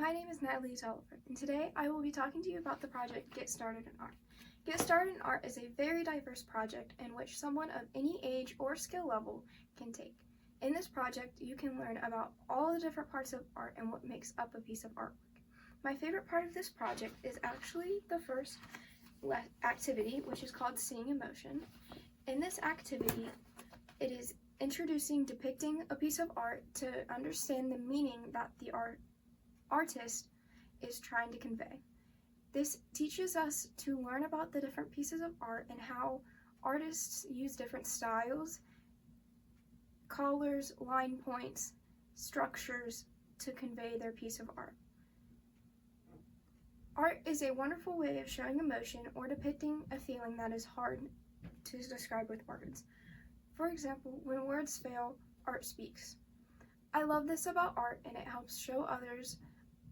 My name is Natalie Tolliver, and today I will be talking to you about the project Get Started in Art. Get Started in Art is a very diverse project in which someone of any age or skill level can take. In this project, you can learn about all the different parts of art and what makes up a piece of artwork. My favorite part of this project is actually the first activity, which is called Seeing Emotion. In this activity, it is depicting a piece of art to understand the meaning that the artist is trying to convey. This teaches us to learn about the different pieces of art and how artists use different styles, colors, line points, structures to convey their piece of art. Art is a wonderful way of showing emotion or depicting a feeling that is hard to describe with words. For example, when words fail, art speaks. I love this about art, and it helps show others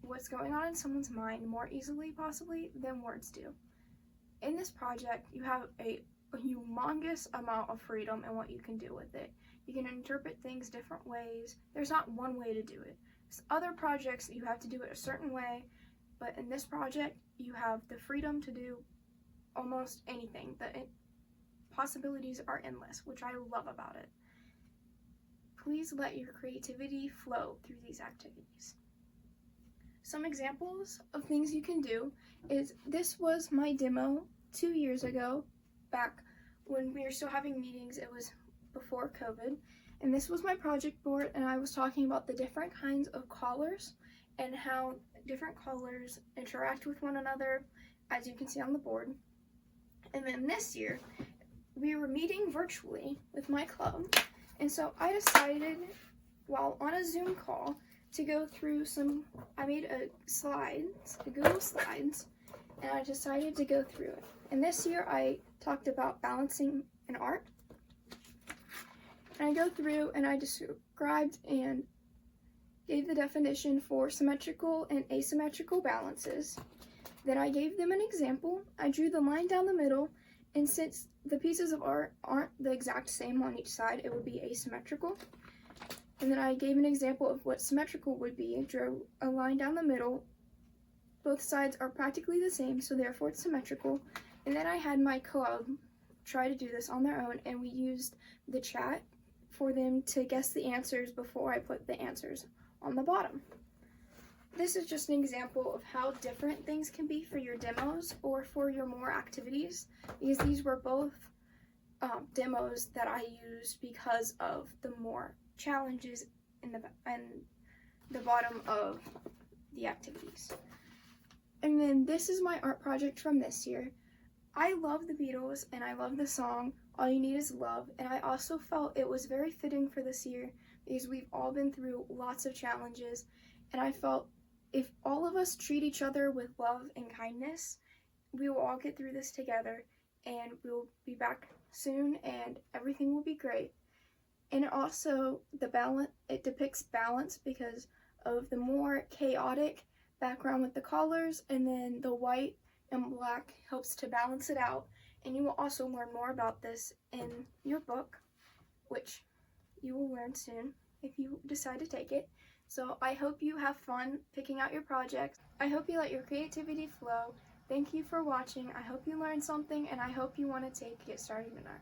what's going on in someone's mind more easily possibly than words do. In this project, you have a humongous amount of freedom in what you can do with it. You can interpret things different ways. There's not one way to do it. With other projects, you have to do it a certain way, but in this project, you have the freedom to do almost anything. The possibilities are endless, which I love about it. Please let your creativity flow through these activities. Some examples of things you can do is, this was my demo 2 years ago, back when we were still having meetings. It was before COVID, and this was my project board, and I was talking about the different kinds of colors and how different colors interact with one another, as you can see on the board. And then this year, we were meeting virtually with my club, and so I decided, while on a Zoom call, to go through I made Google Slides, and I decided to go through it. And this year I talked about balancing in art. And I go through and I described and gave the definition for symmetrical and asymmetrical balances. Then I gave them an example. I drew the line down the middle, and since the pieces of art aren't the exact same on each side, it would be asymmetrical. And then I gave an example of what symmetrical would be. I drew a line down the middle. Both sides are practically the same, so therefore it's symmetrical. And then I had my club try to do this on their own, and we used the chat for them to guess the answers before I put the answers on the bottom. This is just an example of how different things can be for your demos or for your more activities, because these were both demos that I used because of the more challenges in the bottom of the activities. And then this is my art project from this year. I love the Beatles, and I love the song All You Need Is Love, and I also felt it was very fitting for this year because we've all been through lots of challenges, and I felt if all of us treat each other with love and kindness, we will all get through this together, and we'll be back soon, and everything will be great. And also, it depicts balance because of the more chaotic background with the colors, and then the white and black helps to balance it out. And you will also learn more about this in your book, which you will learn soon if you decide to take it. So I hope you have fun picking out your projects. I hope you let your creativity flow. Thank you for watching. I hope you learned something, and I hope you want to Get Started in Art.